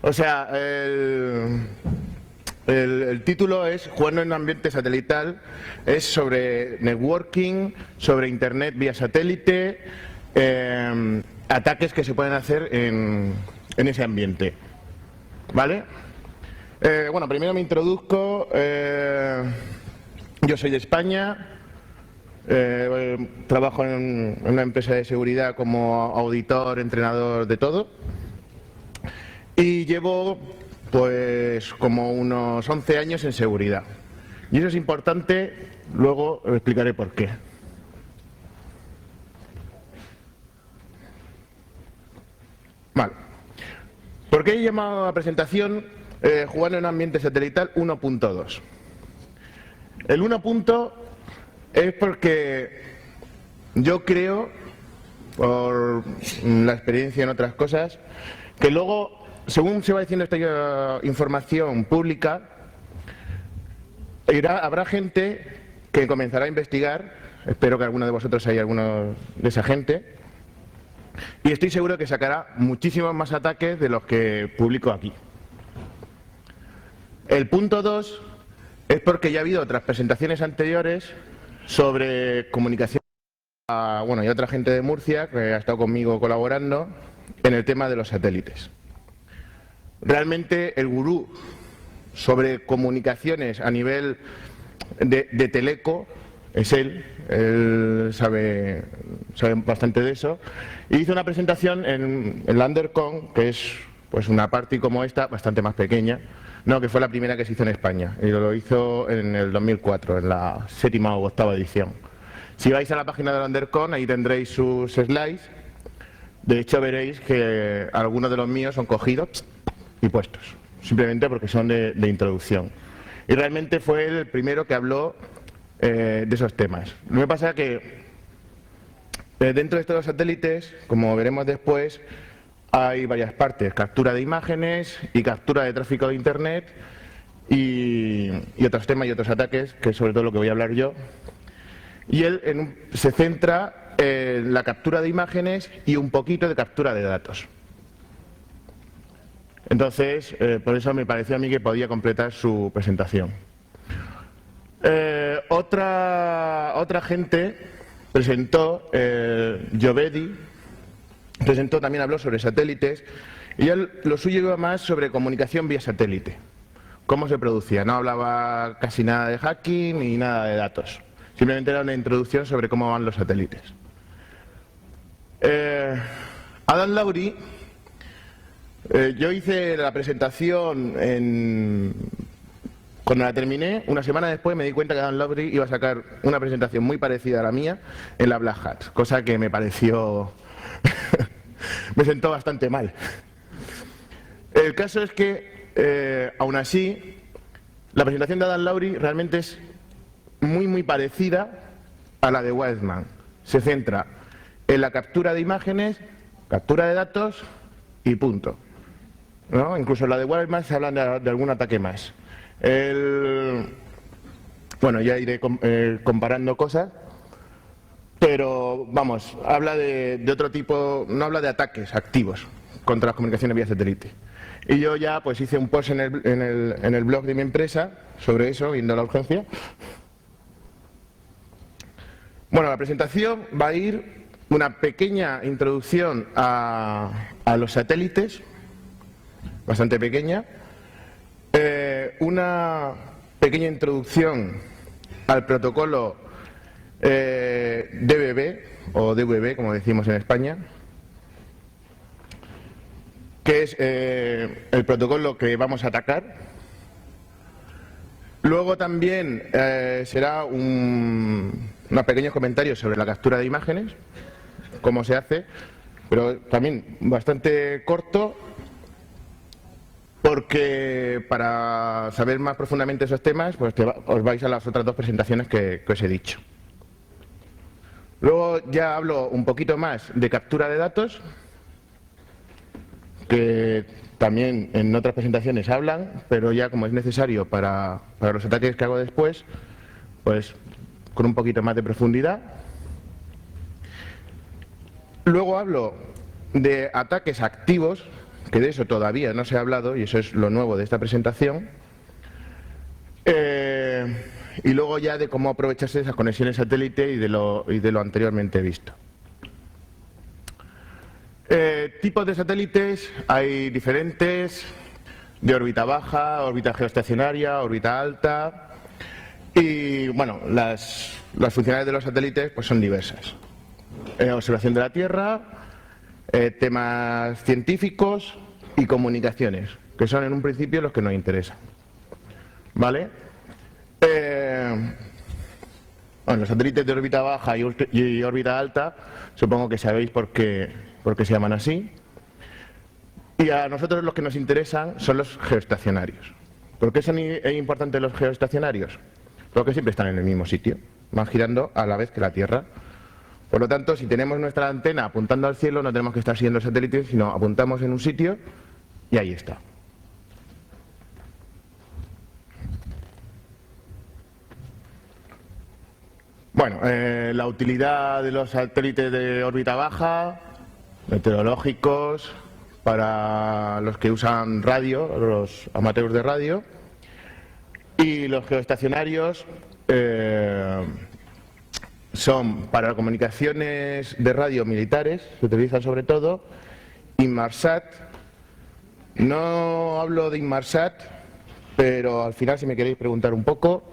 O sea, el título es Jugando en un ambiente satelital, es sobre networking, sobre internet vía satélite, ataques que se pueden hacer en ese ambiente. ¿Vale? Bueno, primero me introduzco. Yo soy de España, trabajo en una empresa de seguridad como auditor, entrenador de todo. Y llevo pues como unos 11 años en seguridad. Y eso es importante, luego explicaré por qué. Vale. ¿Por qué he llamado a la presentación Jugando en un ambiente satelital 1.2? El 1. Es porque yo creo, por la experiencia en otras cosas, que luego, según se va diciendo esta información pública, habrá gente que comenzará a investigar, espero que alguno de vosotros haya alguno de esa gente, y estoy seguro que sacará muchísimos más ataques de los que publico aquí. El punto 2 es porque ya ha habido otras presentaciones anteriores sobre comunicación, bueno, y otra gente de Murcia que ha estado conmigo colaborando en el tema de los satélites. Realmente el gurú sobre comunicaciones a nivel de teleco es él sabe bastante de eso, y hizo una presentación en la Undercon, que es pues una party como esta, bastante más pequeña, no, que fue la primera que se hizo en España, y lo hizo en el 2004, en la 7ª o 8ª edición. Si vais a la página de la Undercon, ahí tendréis sus slides. De hecho veréis que algunos de los míos son cogidos y puestos, simplemente porque son de introducción. Y realmente fue el primero que habló de esos temas. Lo que pasa es que dentro de estos satélites, como veremos después, hay varias partes: captura de imágenes y captura de tráfico de internet y otros temas y otros ataques, que es sobre todo lo que voy a hablar yo. Y él se centra la captura de imágenes y un poquito de captura de datos. Entonces, por eso me pareció a mí que podía completar su presentación. Otra gente presentó, Jovedi, también habló sobre satélites, y él lo suyo iba más sobre comunicación vía satélite. Cómo se producía, no hablaba casi nada de hacking ni nada de datos. Simplemente era una introducción sobre cómo van los satélites. Adam Lowry, yo hice la presentación cuando la terminé, una semana después me di cuenta que Adam Lowry iba a sacar una presentación muy parecida a la mía en la Black Hat, cosa que me pareció... me sentó bastante mal. El caso es que, aún así, la presentación de Adam Lowry realmente es muy parecida a la de Wiseman. Se centra en la captura de imágenes, captura de datos y punto, ¿no? Incluso en la de Wiseman se habla de algún ataque más. Bueno, ya iré comparando cosas, pero vamos, habla de otro tipo, no habla de ataques activos contra las comunicaciones vía satélite. Y yo ya pues hice un post en el blog de mi empresa sobre eso, viendo la urgencia. Bueno, la presentación va a ir una pequeña introducción a los satélites, bastante pequeña, una pequeña introducción al protocolo DVB, o DVB, como decimos en España, que es el protocolo que vamos a atacar. Luego también será unos pequeños comentarios sobre la captura de imágenes, cómo se hace, pero también bastante corto, porque para saber más profundamente esos temas, pues os vais a las otras dos presentaciones que os he dicho. Luego ya hablo un poquito más de captura de datos, que también en otras presentaciones hablan, pero ya como es necesario para los ataques que hago después, pues con un poquito más de profundidad. Luego hablo de ataques activos, que de eso todavía no se ha hablado, y eso es lo nuevo de esta presentación, y luego ya de cómo aprovecharse de esas conexiones satélite y de lo anteriormente visto. Tipos de satélites hay diferentes, de órbita baja, órbita geoestacionaria, órbita alta, y bueno, las funcionalidades de los satélites pues son diversas. Observación de la Tierra, temas científicos y comunicaciones, que son en un principio los que nos interesan. ¿Vale? Bueno, los satélites de órbita baja y órbita alta, supongo que sabéis por qué se llaman así. Y a nosotros los que nos interesan son los geoestacionarios. ¿Por qué son importantes los geoestacionarios? Porque siempre están en el mismo sitio, van girando a la vez que la Tierra. Por lo tanto, si tenemos nuestra antena apuntando al cielo, no tenemos que estar siguiendo el satélite, sino apuntamos en un sitio y ahí está. Bueno, la utilidad de los satélites de órbita baja, meteorológicos, para los que usan radio, los amateurs de radio, y los geoestacionarios son para comunicaciones de radio militares, se utilizan sobre todo, Inmarsat. No hablo de Inmarsat, pero al final si me queréis preguntar un poco,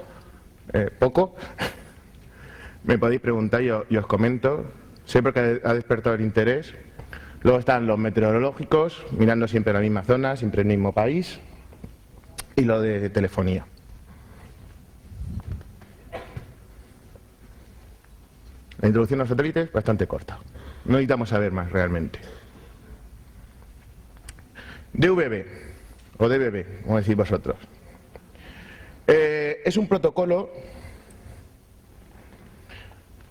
me podéis preguntar y os comento, siempre que ha despertado el interés. Luego están los meteorológicos, mirando siempre la misma zona, siempre el mismo país, y lo de telefonía. La introducción a los satélites bastante corta, no necesitamos saber más realmente. DVB, o DVB, como decís vosotros. Es un protocolo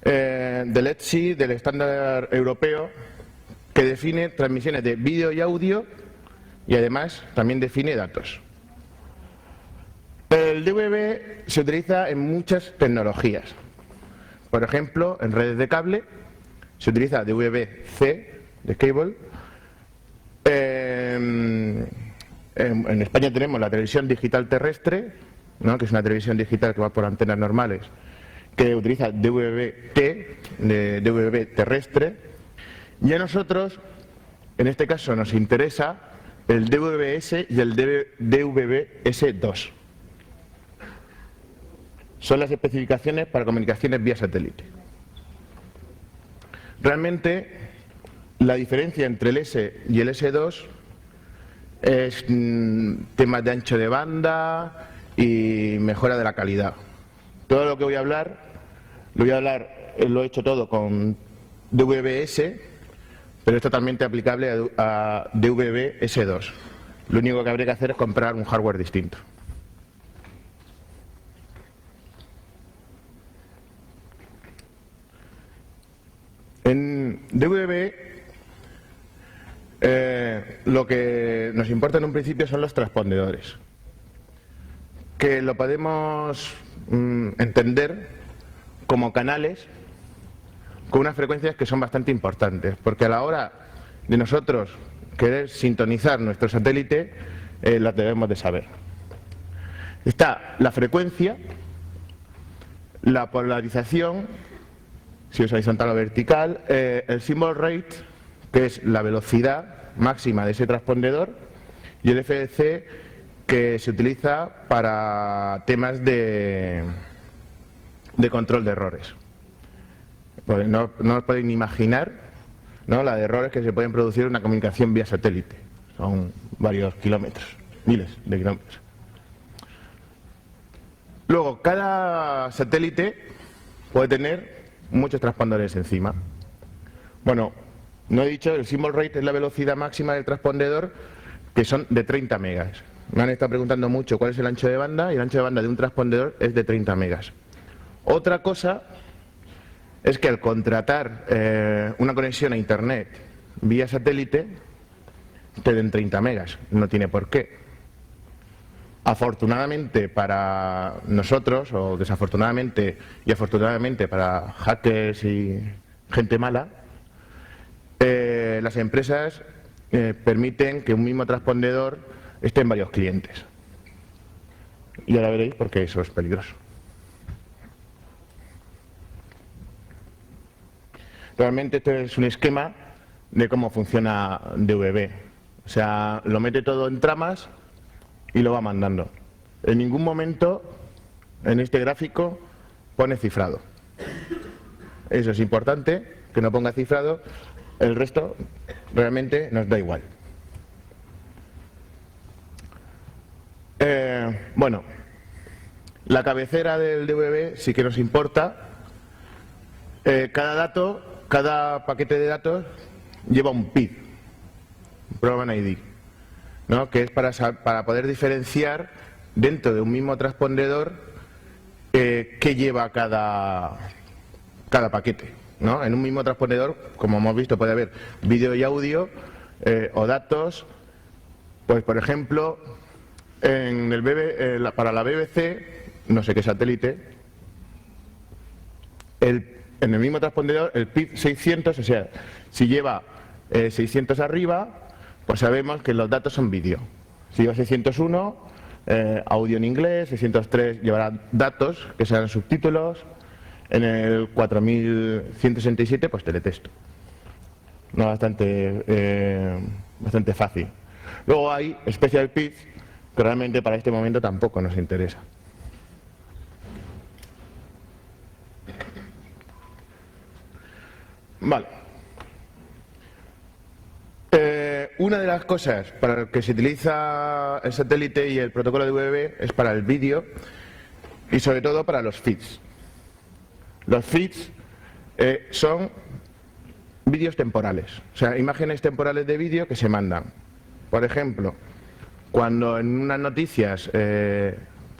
del ETSI, del estándar europeo, que define transmisiones de vídeo y audio y además también define datos. El DVB se utiliza en muchas tecnologías. Por ejemplo, en redes de cable se utiliza DVB-C, de cable. En España tenemos la televisión digital terrestre, ¿no?, que es una televisión digital que va por antenas normales, que utiliza DVB-T, de DVB terrestre. Y a nosotros, en este caso, nos interesa el DVB-S y el DVB-S2. Son las especificaciones para comunicaciones vía satélite. Realmente, la diferencia entre el S y el S2 es temas de ancho de banda y mejora de la calidad. Todo lo que voy a hablar, lo he hecho todo con DVB-S, pero es totalmente aplicable a DVB-S2. Lo único que habría que hacer es comprar un hardware distinto. En DVB, lo que nos importa en un principio son los transpondedores, que lo podemos entender como canales con unas frecuencias que son bastante importantes, porque a la hora de nosotros querer sintonizar nuestro satélite, las debemos de saber. Está la frecuencia, la polarización, si es horizontal o vertical, el symbol rate, que es la velocidad máxima de ese transpondedor, y el FDC, que se utiliza para temas de control de errores. Pues no os podéis ni imaginar, ¿no?, la de errores que se pueden producir en una comunicación vía satélite. Son varios kilómetros, miles de kilómetros. Luego, cada satélite puede tener muchos transpondedores encima. Bueno, no he dicho, el symbol rate es la velocidad máxima del transpondedor, que son de 30 megas. Me han estado preguntando mucho cuál es el ancho de banda, y el ancho de banda de un transpondedor es de 30 megas. Otra cosa es que al contratar una conexión a Internet vía satélite, te den 30 megas. No tiene por qué. Afortunadamente para nosotros, o desafortunadamente y afortunadamente para hackers y gente mala, las empresas permiten que un mismo transpondedor esté en varios clientes. Y ahora veréis por qué eso es peligroso. Realmente este es un esquema de cómo funciona DVB. O sea, lo mete todo en tramas y lo va mandando. En ningún momento en este gráfico pone cifrado. Eso es importante, que no ponga cifrado. El resto realmente nos da igual. Bueno, la cabecera del DVB sí que nos importa. Cada paquete de datos lleva un PID, Program ID, ¿no? Que es para poder diferenciar dentro de un mismo transpondedor qué lleva cada paquete, ¿no? En un mismo transpondedor, como hemos visto, puede haber vídeo y audio o datos. Pues, por ejemplo, para la BBC, no sé qué satélite, en el mismo transpondedor, el PID 600, o sea, si lleva 600 arriba, pues sabemos que los datos son vídeo. Si lleva 601, audio en inglés, 603 llevará datos, que serán subtítulos, en el 4167, pues teletexto. No, bastante fácil. Luego hay Special PID, que realmente para este momento tampoco nos interesa. Vale. Una de las cosas para las que se utiliza el satélite y el protocolo de DVB es para el vídeo y sobre todo para los feeds. Los feeds son vídeos temporales, o sea, imágenes temporales de vídeo que se mandan. Por ejemplo, cuando en unas noticias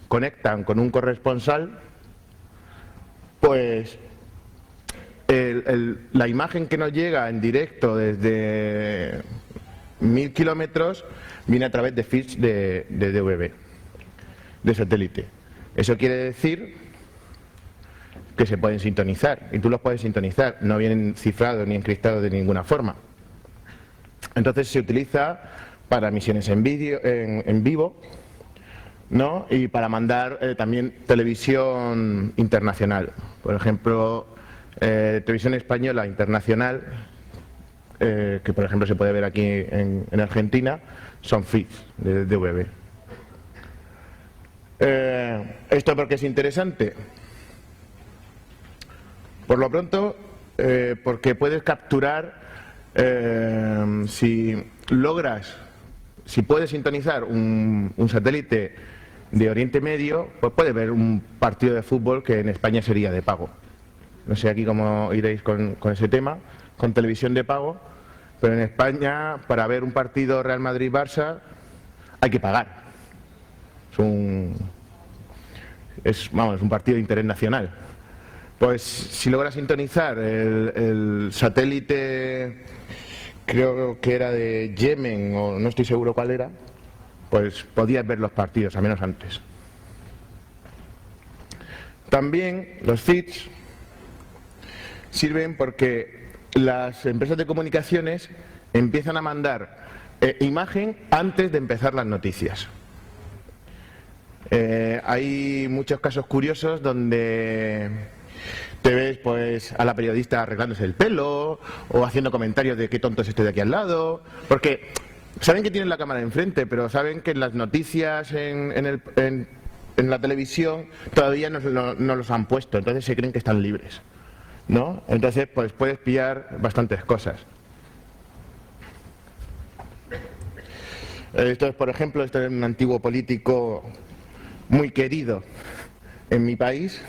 conectan con un corresponsal, pues la imagen que nos llega en directo desde 1000 kilómetros viene a través de feeds de DVB, de satélite. Eso quiere decir que se pueden sintonizar, y tú los puedes sintonizar, no vienen cifrados ni encriptados de ninguna forma. Entonces se utiliza para emisiones en vídeo, en vivo, ¿no? Y para mandar también televisión internacional. Por ejemplo, televisión española internacional, que por ejemplo se puede ver aquí en Argentina, son feeds de DVB. ¿Esto por qué es interesante? Por lo pronto, porque puedes capturar, si puedes sintonizar un satélite de Oriente Medio, pues puedes ver un partido de fútbol que en España sería de pago. No sé aquí cómo iréis con ese tema, con televisión de pago, pero en España para ver un partido Real Madrid-Barça hay que pagar. Es un partido de interés nacional. Pues si logras sintonizar el satélite, creo que era de Yemen, o no estoy seguro cuál era, pues podías ver los partidos, al menos antes. También los feeds sirven porque las empresas de comunicaciones empiezan a mandar imagen antes de empezar las noticias. Hay muchos casos curiosos donde te ves pues a la periodista arreglándose el pelo o haciendo comentarios de qué tonto es este de aquí al lado, porque saben que tienen la cámara enfrente, pero saben que en las noticias en la televisión todavía no los han puesto, entonces se creen que están libres, ¿no? Entonces pues puedes pillar bastantes cosas. Esto es, por ejemplo, es un antiguo político muy querido en mi país.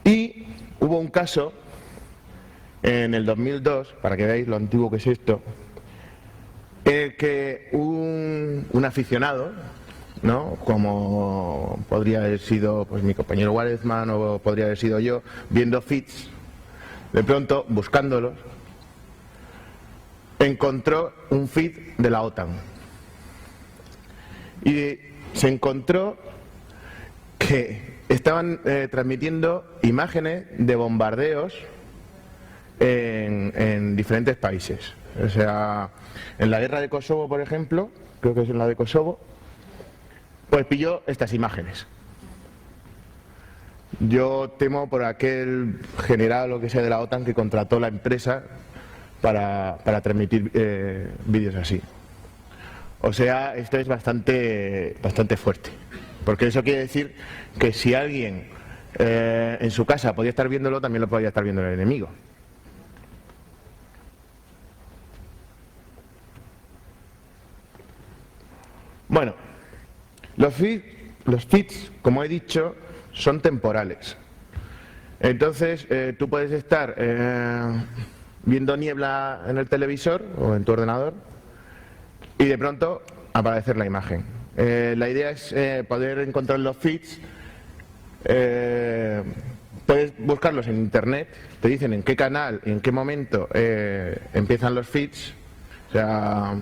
Y hubo un caso en el 2002, para que veáis lo antiguo que es esto, en el que un aficionado, ¿no? Como podría haber sido pues mi compañero Guaresman o podría haber sido yo, viendo feeds, de pronto, buscándolos, encontró un feed de la OTAN. Y se encontró que estaban transmitiendo imágenes de bombardeos en diferentes países. O sea, en la guerra de Kosovo, por ejemplo, creo que es en la de Kosovo, pues pilló estas imágenes. Yo temo por aquel general o que sea de la OTAN que contrató la empresa para transmitir vídeos así. O sea, esto es bastante fuerte, porque eso quiere decir que si alguien en su casa podía estar viéndolo, también lo podía estar viendo el enemigo. Bueno, los feeds, como he dicho, son temporales. Entonces, tú puedes estar viendo niebla en el televisor o en tu ordenador y de pronto aparecer la imagen. La idea es poder encontrar los feeds. Puedes buscarlos en internet, te dicen en qué canal y en qué momento empiezan los feeds. O sea,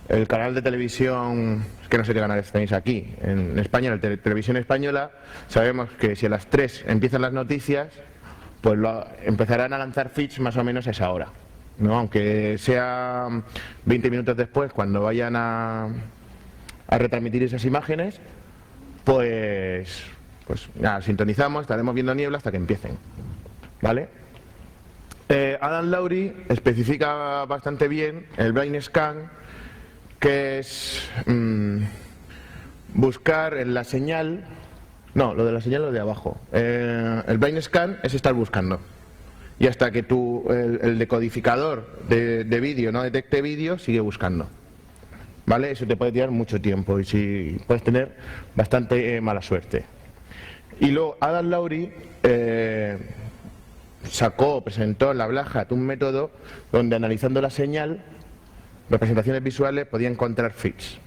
el canal de televisión, es que no sé qué canales tenéis aquí, en España, en la televisión española, sabemos que si a las 3 empiezan las noticias, pues empezarán a lanzar feeds más o menos a esa hora, ¿no? Aunque sea 20 minutos después, cuando vayan a retransmitir esas imágenes, pues nada, sintonizamos, estaremos viendo niebla hasta que empiecen, ¿vale? Adam Lowry especifica bastante bien el blind scan, que es buscar en la señal. No, lo de la señal, lo de abajo. El blind scan es estar buscando. Y hasta que el decodificador de vídeo no detecte vídeo, sigue buscando. ¿Vale? Eso te puede tirar mucho tiempo y si puedes tener bastante mala suerte. Y luego Adam Lowry presentó en la Black Hat un método donde, analizando la señal, representaciones visuales, podía encontrar feeds.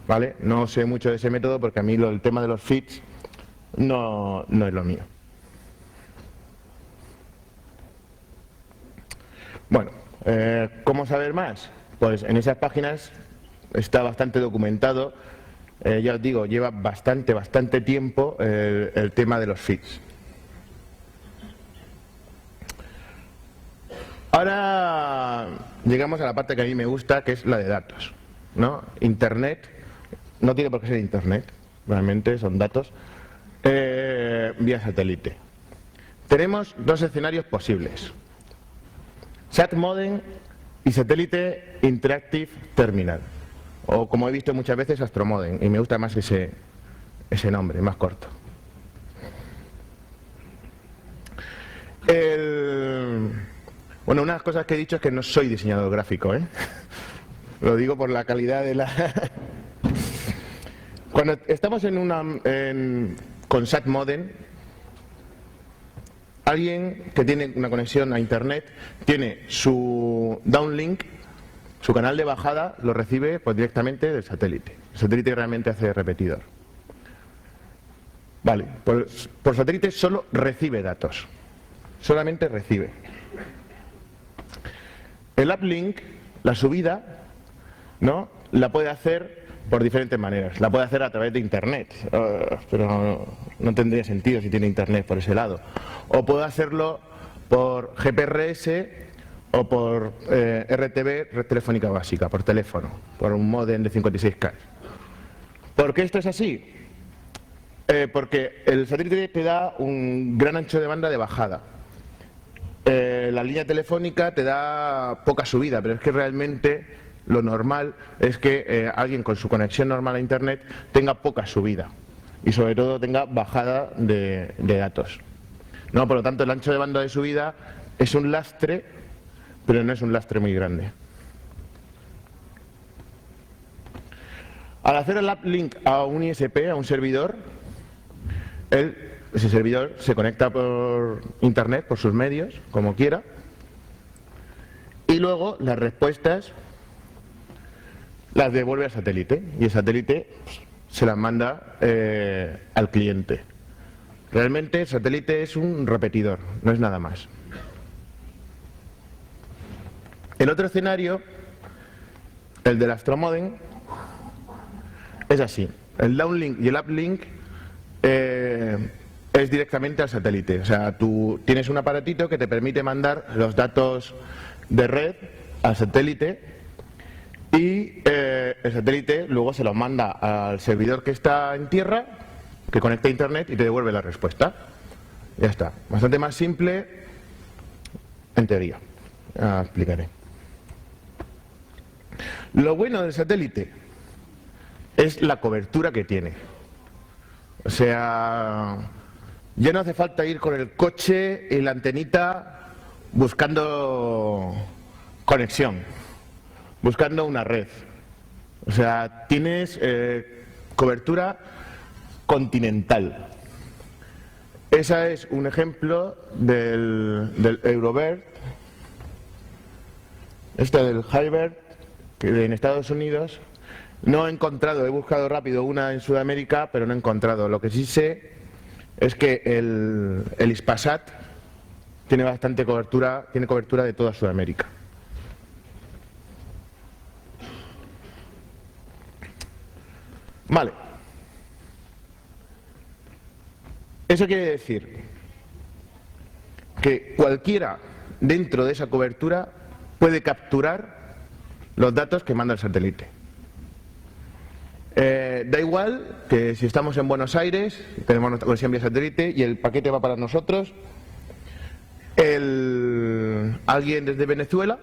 ¿Vale? No sé mucho de ese método porque a mí el tema de los feeds no es lo mío. Bueno, ¿cómo saber más? Pues en esas páginas está bastante documentado. Ya os digo, lleva bastante tiempo el tema de los feeds. Ahora llegamos a la parte que a mí me gusta, que es la de datos, ¿no? Internet, no tiene por qué ser Internet, realmente son datos, vía satélite. Tenemos dos escenarios posibles: Sat Modem y Satellite Interactive Terminal, o como he visto muchas veces, Astromodem, y me gusta más ese nombre, más corto. Bueno, una de las cosas que he dicho es que no soy diseñador gráfico, ¿eh? Lo digo por la calidad de la... Cuando estamos con Sat Modem, alguien que tiene una conexión a Internet tiene su downlink, su canal de bajada, lo recibe pues directamente del satélite. El satélite realmente hace repetidor. Vale, pues por satélite solo recibe datos, solamente recibe. El uplink, la subida, ¿no?, la puede hacer por diferentes maneras. La puede hacer a través de Internet, pero no tendría sentido si tiene Internet por ese lado. O puede hacerlo por GPRS o por RTV, red telefónica básica, por teléfono, por un módem de 56K. ¿Por qué esto es así? Porque el satélite te da un gran ancho de banda de bajada. La línea telefónica te da poca subida, pero es que realmente lo normal es que alguien con su conexión normal a Internet tenga poca subida y sobre todo tenga bajada de datos, ¿no? Por lo tanto, el ancho de banda de subida es un lastre, pero no es un lastre muy grande. Al hacer el uplink a un ISP, a un servidor, ese servidor se conecta por Internet, por sus medios, como quiera, y luego las respuestas las devuelve al satélite, y el satélite se las manda al cliente. Realmente el satélite es un repetidor, no es nada más. El otro escenario, el del Astromodem, es así. El downlink y el uplink, el es directamente al satélite. O sea, tú tienes un aparatito que te permite mandar los datos de red al satélite y el satélite luego se los manda al servidor que está en tierra, que conecta a internet y te devuelve la respuesta. Ya está. Bastante más simple en teoría. Ya explicaré. Lo bueno del satélite es la cobertura que tiene. O sea, ya no hace falta ir con el coche y la antenita buscando conexión, buscando una red. O sea, tienes cobertura continental. Ese es un ejemplo del Eurobird, del Hybrid, que en Estados Unidos. No he encontrado, he buscado rápido una en Sudamérica, pero no he encontrado. Lo que sí sé es que el Hispasat tiene bastante cobertura, tiene cobertura de toda Sudamérica. Vale. Eso quiere decir que cualquiera dentro de esa cobertura puede capturar los datos que manda el satélite. Da igual que si estamos en Buenos Aires, tenemos nuestra conexión vía satélite y el paquete va para nosotros, alguien desde Venezuela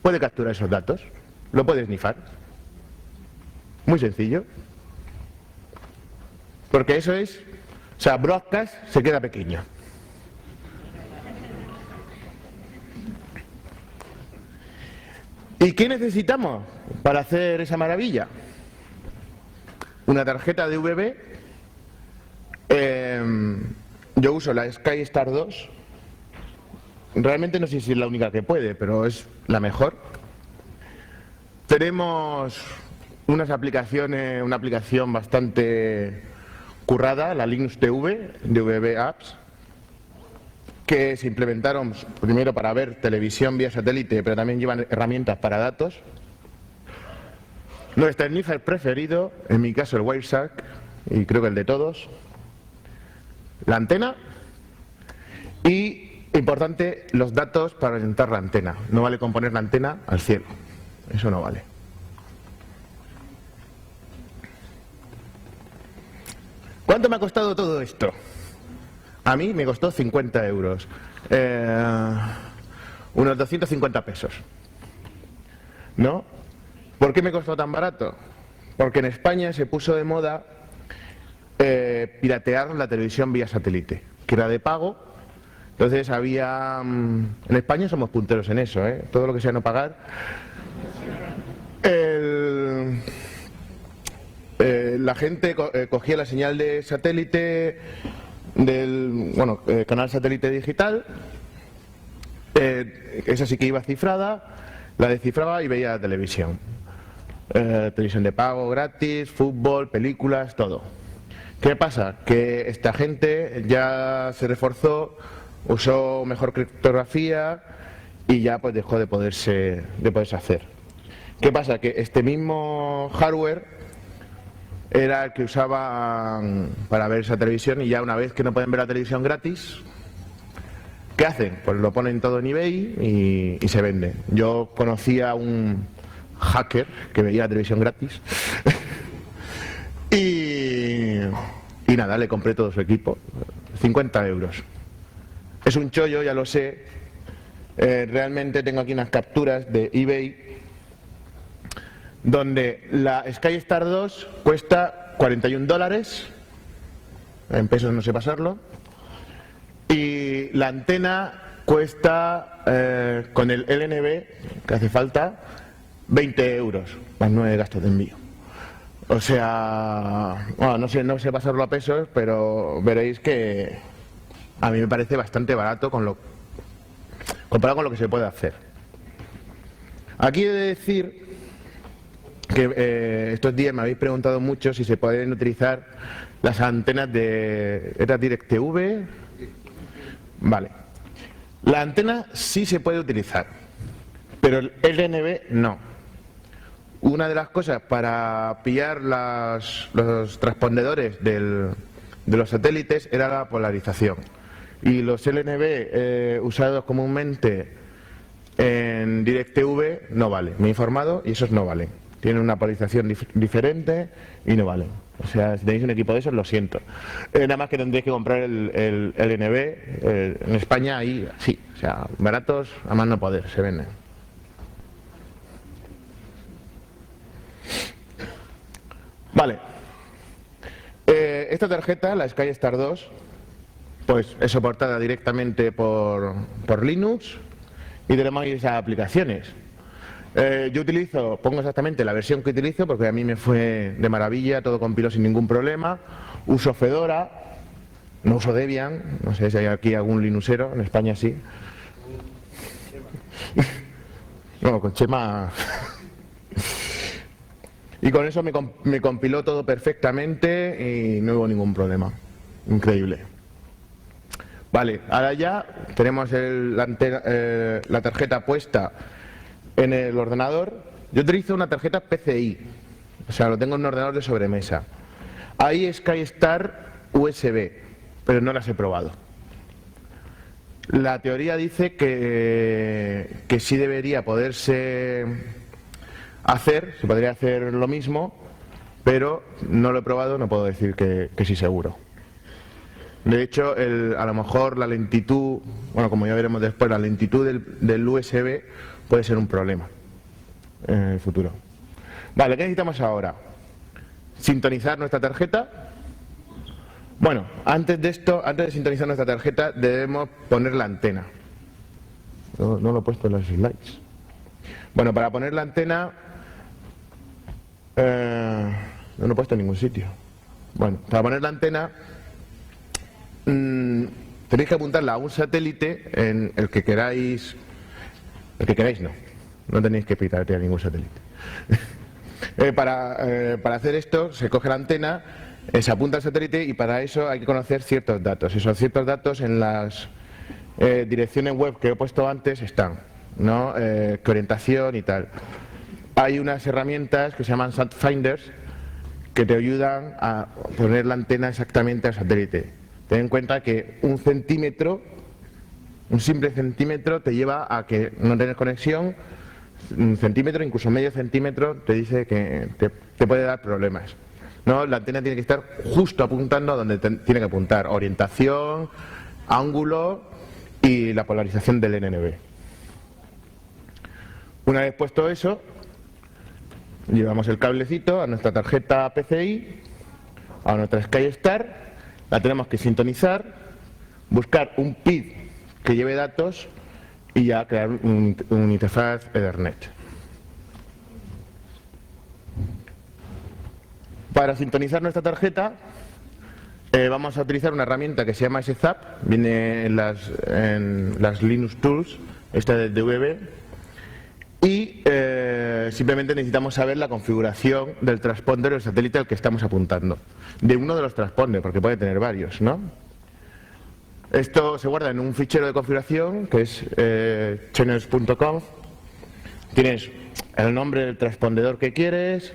puede capturar esos datos, lo puede snifar. Muy sencillo. Porque eso es, o sea, broadcast se queda pequeño. ¿Y qué necesitamos para hacer esa maravilla? Una tarjeta de DVB. Yo uso la SkyStar 2. Realmente no sé si es la única que puede, pero es la mejor. Tenemos unas aplicaciones, una aplicación bastante currada, la Linux TV, DVB Apps, que se implementaron primero para ver televisión vía satélite, pero también llevan herramientas para datos. Nuestro sniffer preferido, en mi caso el Wireshark, y creo que el de todos, la antena y, importante, los datos para orientar la antena. No vale con poner la antena al cielo, eso no vale. ¿Cuánto me ha costado todo esto? A mí me costó 50 euros, unos 250 pesos, ¿no? ¿Por qué me costó tan barato? Porque en España se puso de moda piratear la televisión vía satélite, que era de pago. Entonces había... en España somos punteros en eso, todo lo que sea no pagar. La gente cogía la señal de satélite del canal satélite digital, esa sí que iba cifrada, la descifraba y veía la televisión. Televisión de pago, gratis, fútbol, películas, todo. ¿Qué pasa? Que esta gente ya se reforzó, usó mejor criptografía y ya pues dejó de poderse hacer. ¿Qué pasa? Que este mismo hardware era el que usaban para ver esa televisión y ya una vez que no pueden ver la televisión gratis, ¿qué hacen? Pues lo ponen todo en eBay y se vende. Yo conocía a un hacker que veía la televisión gratis y nada, le compré todo su equipo, 50 euros. Es un chollo, ya lo sé. Realmente tengo aquí unas capturas de eBay donde la SkyStar 2 cuesta $41, en pesos no sé pasarlo, y la antena cuesta, con el LNB que hace falta, 20 euros, más 9 gastos de envío. O sea, bueno, no sé pasarlo a pesos, pero veréis que a mí me parece bastante barato comparado con lo que se puede hacer. Aquí he de decir que estos días me habéis preguntado mucho si se pueden utilizar las antenas de... ¿Era DirecTV? Vale. La antena sí se puede utilizar, pero el LNB no. Una de las cosas para pillar los transpondedores del de los satélites era la polarización. Y los LNB usados comúnmente en DirecTV no valen. Me he informado y esos no valen. Tienen una polarización diferente y no valen. O sea, si tenéis un equipo de esos, lo siento. Nada más que tendréis que comprar el LNB. En España ahí sí, o sea, baratos a más no poder, se venden. Vale. Esta tarjeta, la SkyStar 2, pues es soportada directamente por Linux y tenemos esas aplicaciones. Yo pongo exactamente la versión que utilizo porque a mí me fue de maravilla, todo compiló sin ningún problema. Uso Fedora, no uso Debian, no sé si hay aquí algún linuxero, en España sí. No, con Chema. Y con eso me compiló todo perfectamente y no hubo ningún problema. Increíble. Vale, ahora ya tenemos la tarjeta puesta en el ordenador. Yo utilizo una tarjeta PCI, o sea, lo tengo en un ordenador de sobremesa. Hay SkyStar USB, pero no las he probado. La teoría dice que sí debería poderse hacer, se podría hacer lo mismo, pero no lo he probado, no puedo decir que sí seguro. De hecho, a lo mejor la lentitud, bueno, como ya veremos después, la lentitud del USB puede ser un problema en el futuro. Vale, ¿qué necesitamos ahora? Sintonizar nuestra tarjeta. Bueno, antes de sintonizar nuestra tarjeta, debemos poner la antena. No lo he puesto en los slides. Bueno, para poner la antena, no lo he puesto en ningún sitio. Bueno, para poner la antena, tenéis que apuntarla a un satélite en el que queráis. El que queráis no tenéis que piratear ningún satélite. Para hacer esto se coge la antena, se apunta al satélite y para eso hay que conocer ciertos datos. Esos ciertos datos en las direcciones web que he puesto antes están, ¿no? Qué orientación y tal. Hay unas herramientas que se llaman SatFinders que te ayudan a poner la antena exactamente al satélite. Ten en cuenta que un simple centímetro te lleva a que no tengas conexión. Un centímetro, incluso medio centímetro, te dice que te puede dar problemas, ¿no? La antena tiene que estar justo apuntando a donde tiene que apuntar. Orientación, ángulo y la polarización del NNB. Una vez puesto eso, llevamos el cablecito a nuestra tarjeta PCI, a nuestra SkyStar, la tenemos que sintonizar, buscar un PID que lleve datos y ya crear un interfaz Ethernet. Para sintonizar nuestra tarjeta vamos a utilizar una herramienta que se llama SZAP, viene en las Linux Tools, esta de DV, y simplemente necesitamos saber la configuración del transponder del satélite al que estamos apuntando, de uno de los transponders, porque puede tener varios, ¿no? Esto se guarda en un fichero de configuración que es channels.conf. Tienes el nombre del transpondedor que quieres,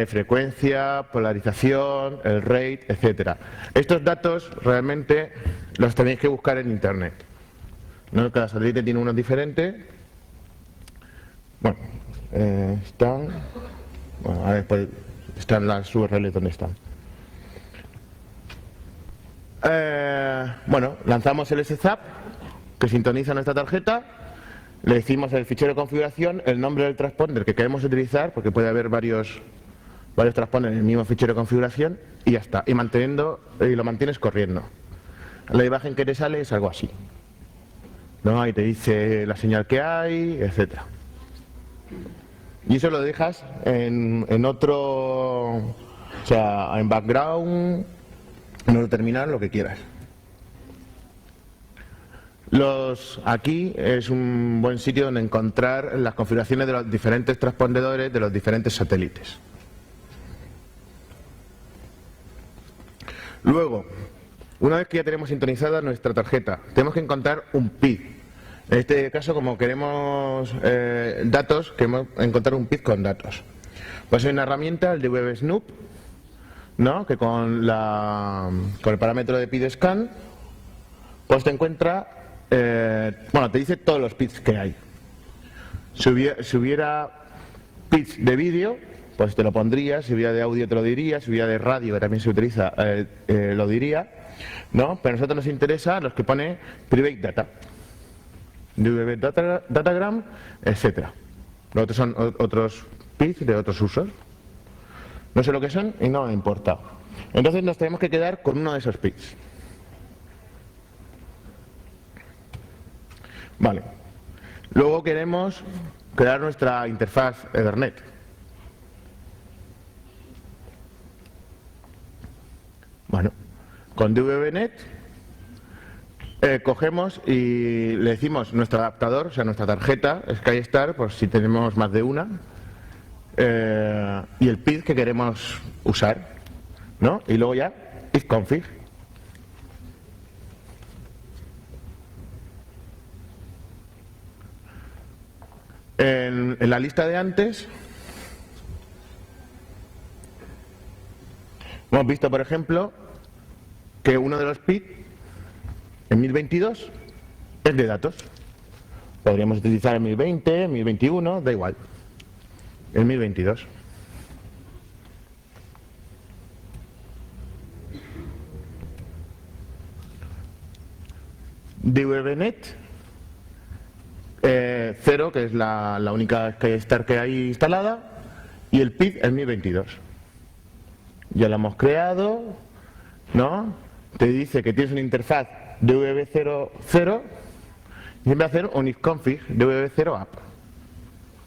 frecuencia, polarización, el rate, etcétera. Estos datos realmente los tenéis que buscar en internet, ¿no? Cada satélite tiene uno diferente. Bueno, a ver, pues, están las URLs donde están. Bueno, lanzamos el SZAP que sintoniza nuestra tarjeta, le decimos el fichero de configuración, el nombre del transponder que queremos utilizar, porque puede haber varios transponders en el mismo fichero de configuración, y ya está, y lo mantienes corriendo. La imagen que te sale es algo así, ¿no? Ahí te dice la señal que hay, etcétera. Y eso lo dejas en otro, o sea, en background, en otro terminal, lo que quieras. Aquí es un buen sitio donde encontrar las configuraciones de los diferentes transpondedores de los diferentes satélites. Luego, una vez que ya tenemos sintonizada nuestra tarjeta, tenemos que encontrar un PID. En este caso, como queremos datos, queremos encontrar un PID con datos. Pues hay una herramienta, el de WebSnoop, ¿no? Que con el parámetro de PID-scan, pues te encuentra, bueno, te dice todos los PIDs que hay. Si hubiera PIDs de vídeo, pues te lo pondría, si hubiera de audio te lo diría, si hubiera de radio, que también se utiliza, lo diría, ¿no? Pero a nosotros nos interesa los que pone Private Data, DVB Datagram, etcétera. Los otros son otros PIDs de otros usos. No sé lo que son y no me importa. Entonces nos tenemos que quedar con uno de esos PIDs. Vale. Luego queremos crear nuestra interfaz Ethernet. Bueno, con DVBNet cogemos y le decimos nuestro adaptador, o sea, nuestra tarjeta SkyStar, por si tenemos más de una, y el PID que queremos usar, ¿no? Y luego ya isconfig. En la lista de antes hemos visto, por ejemplo, que uno de los PID en 1022 es de datos. Podríamos utilizar el 1020, 1021, da igual. El 1022. DVBNet 0, que es la única SkyStar que hay instalada, y el PID el 1022. Ya lo hemos creado, ¿no? Te dice que tienes una interfaz DVB00 y en vez de hacer un isconfig DVB0 app.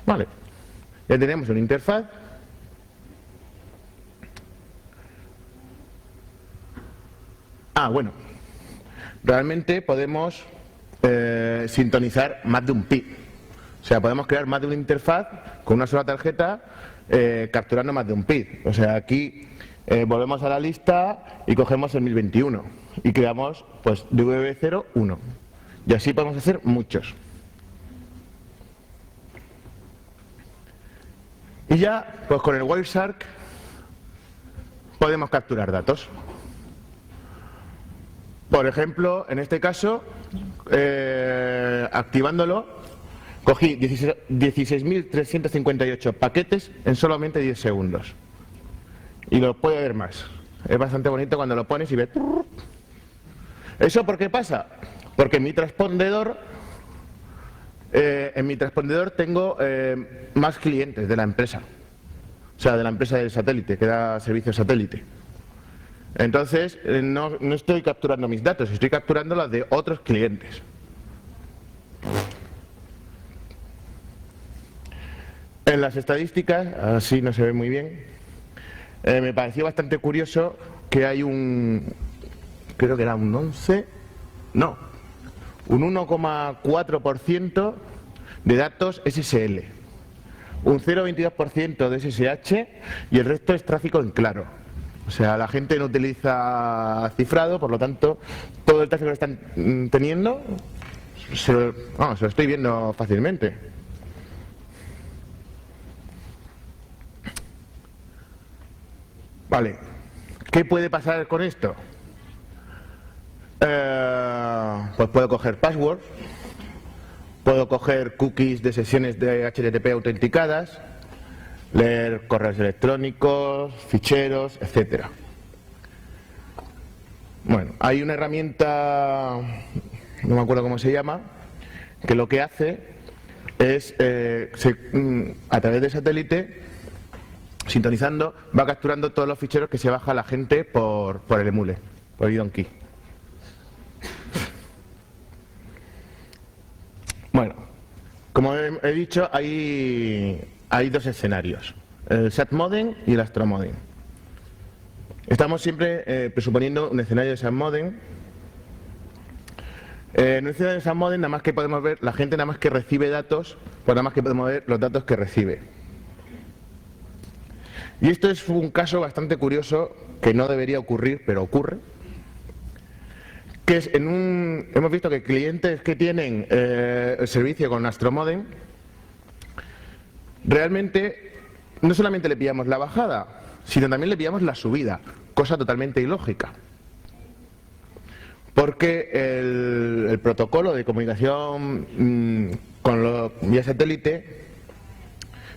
Vale, ya tenemos una interfaz. Bueno, realmente podemos sintonizar más de un PID. O sea, podemos crear más de una interfaz con una sola tarjeta capturando más de un PID. O sea, aquí volvemos a la lista y cogemos el 1021 y creamos pues DVB01. Y así podemos hacer muchos. Y ya, pues con el Wireshark podemos capturar datos. Por ejemplo, en este caso, activándolo, cogí 16.358 paquetes en solamente 10 segundos. Y lo puede ver más. Es bastante bonito cuando lo pones y ves. ¿Eso por qué pasa? Porque en mi transpondedor tengo más clientes de la empresa. O sea, de la empresa del satélite, que da servicio satélite. Entonces, no estoy capturando mis datos, estoy capturando los de otros clientes. En las estadísticas, así no se ve muy bien, me pareció bastante curioso que hay creo que era un 1,4% de datos SSL, un 0,22% de SSH y el resto es tráfico en claro. O sea, la gente no utiliza cifrado, por lo tanto, todo el tráfico que están teniendo se lo estoy viendo fácilmente. Vale, ¿qué puede pasar con esto? Pues puedo coger passwords, puedo coger cookies de sesiones de HTTP autenticadas, leer correos electrónicos, ficheros, etcétera. Bueno, hay una herramienta, no me acuerdo cómo se llama, que lo que hace es, a través de satélite, sintonizando, va capturando todos los ficheros que se baja la gente por el emule, por iDonkey. Bueno, como he dicho, hay dos escenarios, el SAT-modem y el Astro-modem. Estamos siempre presuponiendo un escenario de SAT-modem. En un escenario de SAT-modem nada más que podemos ver, la gente nada más que recibe datos, pues nada más que podemos ver los datos que recibe. Y esto es un caso bastante curioso que no debería ocurrir, pero ocurre. Que es hemos visto que clientes que tienen el servicio con Astro-modem, realmente no solamente le pillamos la bajada, sino también le pillamos la subida, cosa totalmente ilógica. Porque el protocolo de comunicación vía satélite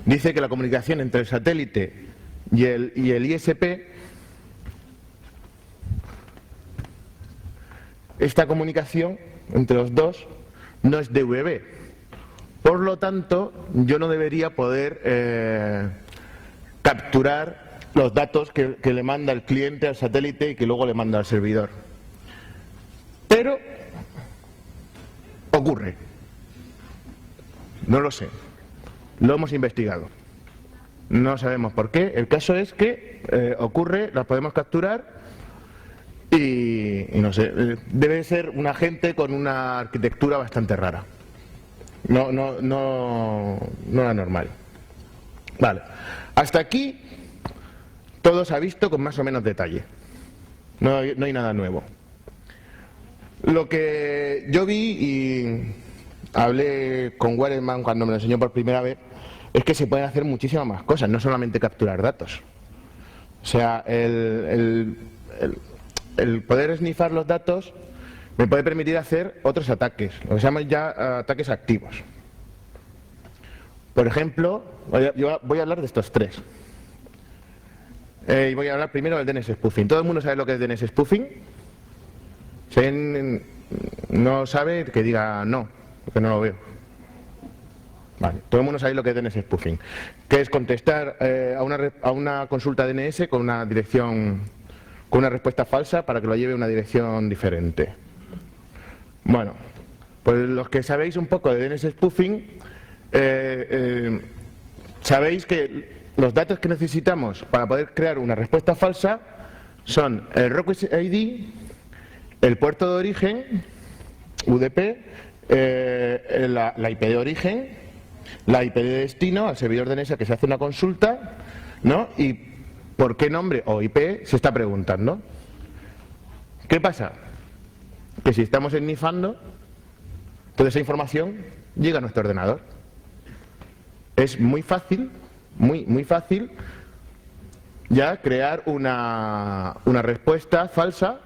dice que la comunicación entre el satélite y el ISP, esta comunicación entre los dos no es DVB. Por lo tanto, yo no debería poder capturar los datos que le manda el cliente al satélite y que luego le manda al servidor. Pero ocurre. No lo sé. Lo hemos investigado. No sabemos por qué. El caso es que ocurre, las podemos capturar y no sé, debe ser un agente con una arquitectura bastante rara. No la normal. Vale. Hasta aquí todo se ha visto con más o menos detalle. No hay nada nuevo. Lo que yo vi y hablé con Waterman cuando me lo enseñó por primera vez es que se pueden hacer muchísimas más cosas, no solamente capturar datos. O sea, el poder snifar los datos me puede permitir hacer otros ataques, lo que se llaman ya ataques activos. Por ejemplo, yo voy a hablar de estos tres. Y voy a hablar primero del DNS spoofing. ¿Todo el mundo sabe lo que es DNS spoofing? Si alguien no sabe, que diga no, porque no lo veo. Vale, todo el mundo sabe lo que es DNS spoofing, que es contestar a una consulta DNS con una dirección, con una respuesta falsa para que lo lleve a una dirección diferente. Bueno, pues los que sabéis un poco de DNS spoofing, sabéis que los datos que necesitamos para poder crear una respuesta falsa son el request ID, el puerto de origen, UDP, la IP de origen, la IP de destino al servidor DNS que se hace una consulta, ¿no? Y por qué nombre o IP se está preguntando. ¿Qué pasa? Que si estamos snifando, toda esa información llega a nuestro ordenador. Es muy fácil, muy fácil, ya crear una respuesta falsa,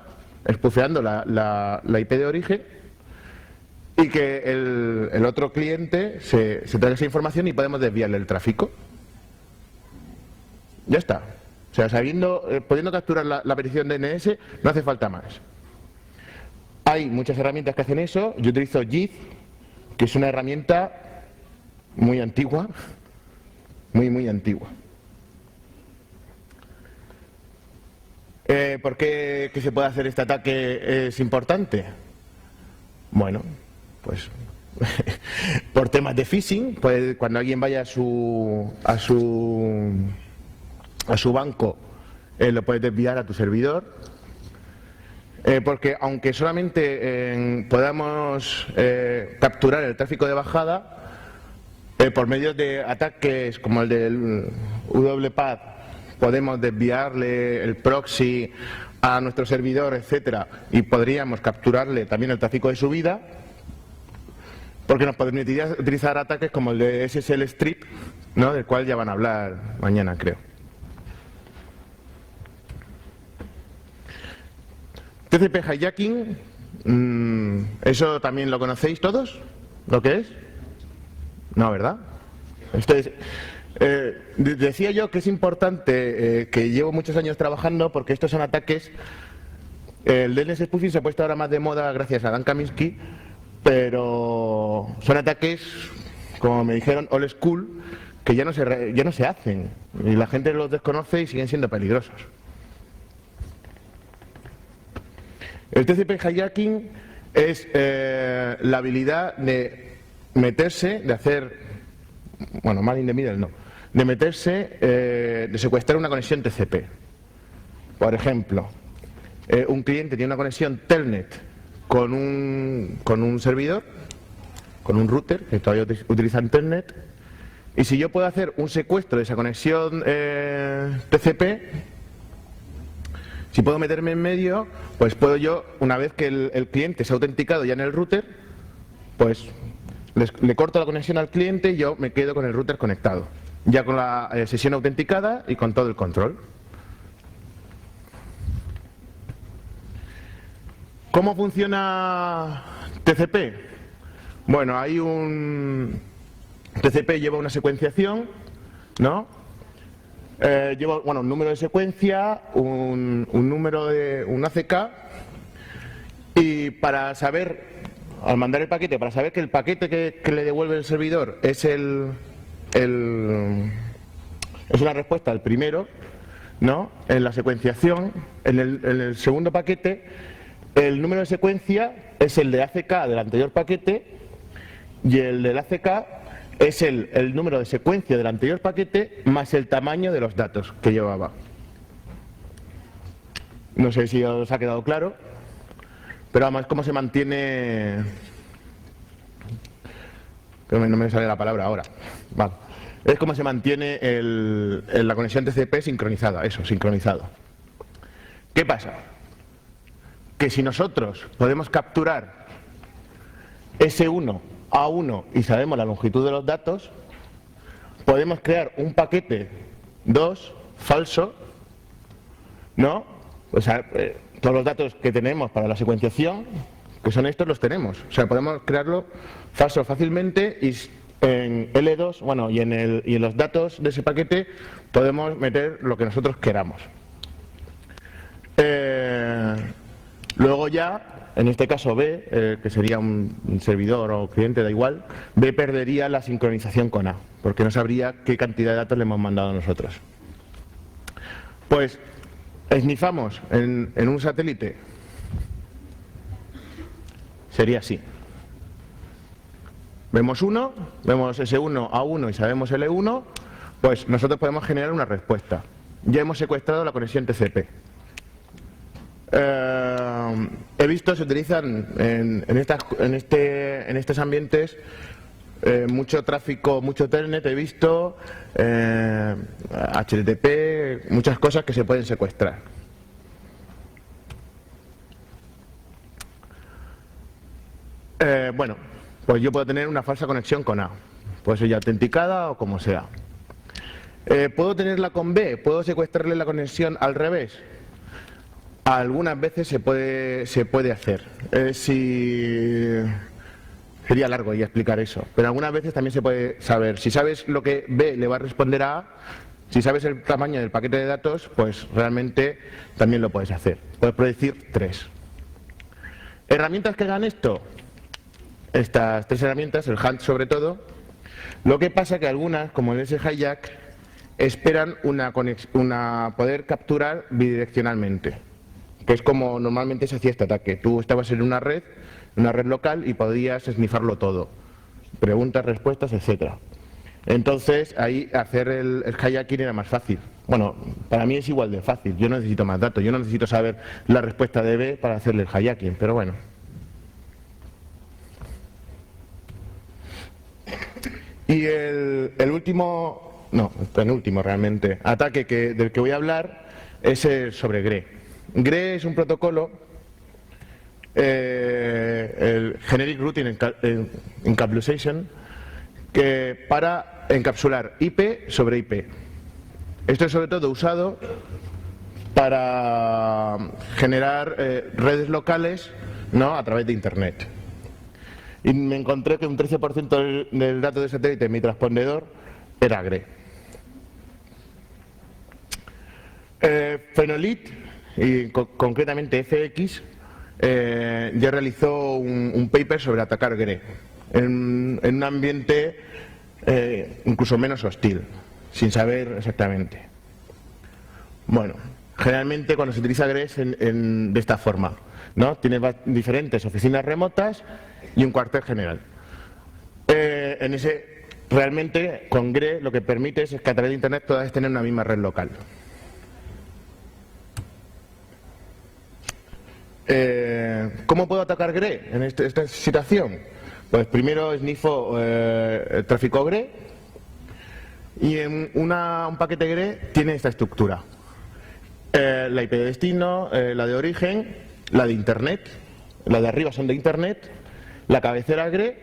spoofeando la IP de origen, y que el otro cliente se traiga esa información y podemos desviarle el tráfico. Ya está. O sea, pudiendo capturar la petición DNS, no hace falta más. Hay muchas herramientas que hacen eso. Yo utilizo JIT, que es una herramienta muy antigua, muy antigua. ¿Por qué que se puede hacer este ataque es importante? Bueno, pues por temas de phishing, pues cuando alguien vaya a su banco, lo puedes desviar a tu servidor. Porque aunque solamente podamos capturar el tráfico de bajada, por medio de ataques como el del WPAD, podemos desviarle el proxy a nuestro servidor, etcétera, y podríamos capturarle también el tráfico de subida, porque nos permitiría utilizar ataques como el de SSL Strip, ¿no? Del cual ya van a hablar mañana, creo. TCP hijacking, ¿eso también lo conocéis todos? ¿Lo que es? No, ¿verdad? Decía yo que es importante, que llevo muchos años trabajando, porque estos son ataques. El DNS spoofing se ha puesto ahora más de moda gracias a Dan Kaminsky, pero son ataques, como me dijeron, old school, que ya no se hacen, y la gente los desconoce y siguen siendo peligrosos. El TCP hijacking es la habilidad de meterse, de hacer, bueno, man in the middle no, de meterse, de secuestrar una conexión TCP. Por ejemplo, un cliente tiene una conexión Telnet con un servidor, con un router, que todavía utilizan Telnet, y si yo puedo hacer un secuestro de esa conexión TCP, si puedo meterme en medio, pues puedo yo, una vez que el cliente se ha autenticado ya en el router, pues le corto la conexión al cliente y yo me quedo con el router conectado, ya con la sesión autenticada y con todo el control. ¿Cómo funciona TCP? Bueno, hay un... TCP lleva una secuenciación, ¿no? Lleva, bueno, un número de secuencia, un número de un ACK, y para saber, al mandar el paquete, para saber que el paquete que le devuelve el servidor es es una respuesta al primero, ¿no? En la secuenciación, en el segundo paquete, el número de secuencia es el de ACK del anterior paquete y el del ACK es el número de secuencia del anterior paquete más el tamaño de los datos que llevaba. No sé si os ha quedado claro, pero además cómo se mantiene... No me sale la palabra ahora. Vale. Es como se mantiene la conexión TCP sincronizada, eso, sincronizado. ¿Qué pasa? Que si nosotros podemos capturar S1, A1 y sabemos la longitud de los datos, podemos crear un paquete 2 falso, ¿no? O sea, todos los datos que tenemos para la secuenciación, que son estos, los tenemos. O sea, podemos crearlo falso fácilmente y en L2, bueno, y en los datos de ese paquete podemos meter lo que nosotros queramos. Luego ya, en este caso B, que sería un servidor o cliente, da igual, B perdería la sincronización con A, porque no sabría qué cantidad de datos le hemos mandado a nosotros. Pues, esnifamos en un satélite, sería así. Vemos vemos S1, A1 y sabemos L1, pues nosotros podemos generar una respuesta. Ya hemos secuestrado la conexión TCP. He visto, se utilizan en estos ambientes mucho tráfico, mucho Telnet, he visto HTTP, muchas cosas que se pueden secuestrar. Bueno, pues yo puedo tener una falsa conexión con A, puede ser ya autenticada o como sea. ¿Puedo tenerla con B? ¿Puedo secuestrarle la conexión al revés? Algunas veces se puede hacer. Sería largo ya explicar eso, pero algunas veces también se puede saber. Si sabes lo que B le va a responder a A, si sabes el tamaño del paquete de datos, pues realmente también lo puedes hacer. Puedes predecir 3. ¿Herramientas que hagan esto? Estas 3 herramientas, el Hunt sobre todo. Lo que pasa que algunas, como el S-Hijack, esperan poder capturar bidireccionalmente, que es como normalmente se hacía este ataque. Tú estabas en una red local y podías esnifarlo todo. Preguntas, respuestas, etcétera. Entonces, ahí hacer el hijacking era más fácil. Bueno, para mí es igual de fácil. Yo no necesito más datos. Yo no necesito saber la respuesta de B para hacerle el hijacking, pero bueno. Y el último, no, el penúltimo realmente, ataque del que voy a hablar es el sobre GRE. GRE es un protocolo, el Generic Routing Encapsulation, que para encapsular IP sobre IP. Esto es sobre todo usado para generar redes locales, ¿no?, a través de Internet. Y me encontré que un 13% del dato de satélite en mi transpondedor era GRE. Fenolit, y concretamente FX, ya realizó un paper sobre atacar GRE en un ambiente incluso menos hostil, sin saber exactamente. Bueno, generalmente cuando se utiliza GRE es de esta forma, ¿no? Tienes diferentes oficinas remotas y un cuartel general. Realmente con GRE lo que permite es que a través de Internet todas tener una misma red local. ¿Cómo puedo atacar GRE en esta situación? Pues primero snifo el tráfico GRE y en un paquete GRE tiene esta estructura. La IP de destino, la de origen, la de Internet, la de arriba son de Internet, la cabecera GRE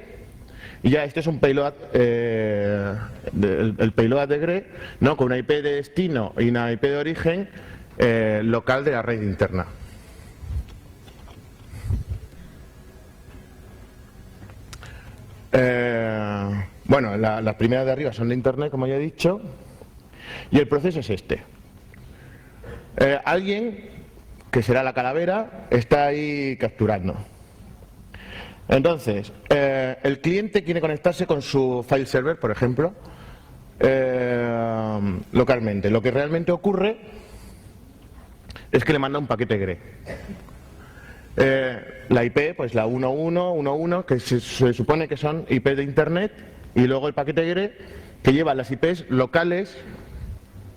y ya este es un payload, el payload de GRE, ¿no?, con una IP de destino y una IP de origen local de la red interna. Bueno, las primeras de arriba son de Internet, como ya he dicho, y el proceso es este. Alguien, que será la calavera, está ahí capturando. Entonces, el cliente quiere conectarse con su file server, por ejemplo, localmente. Lo que realmente ocurre es que le manda un paquete GRE. La IP, pues la 1111, que se supone que son IP de Internet, y luego el paquete GRE que lleva las IPs locales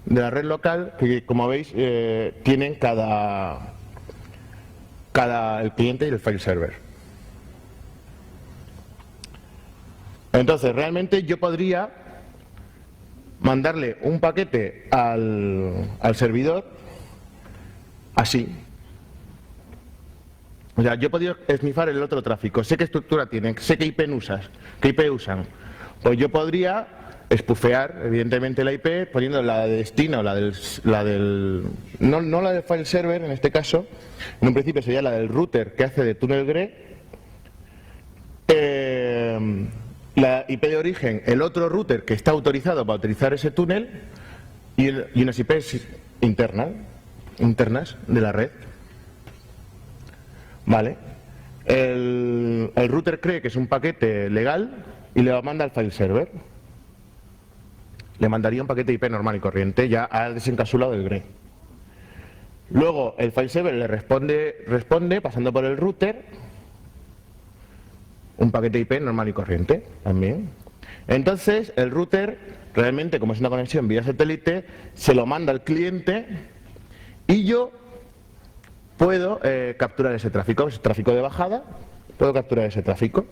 de la red local, que como veis tienen el cliente y el file server. Entonces, realmente yo podría mandarle un paquete al servidor así. O sea, yo he podido esnifar el otro tráfico, sé qué estructura tienen, sé qué IP usan. Pues yo podría espufear, evidentemente, la IP, poniendo la de destino, no la del file server, en este caso, en un principio sería la del router que hace de túnel GRE, la IP de origen, el otro router que está autorizado para utilizar ese túnel, y unas IPs internas de la red. Vale. El router cree que es un paquete legal y le manda al file server. Le mandaría un paquete IP normal y corriente, ya ha desencapsulado el GRE. Luego el file server le responde pasando por el router un paquete IP normal y corriente también. Entonces el router, realmente, como es una conexión vía satélite, se lo manda al cliente y yo puedo capturar ese tráfico de bajada, puedo capturar ese tráfico,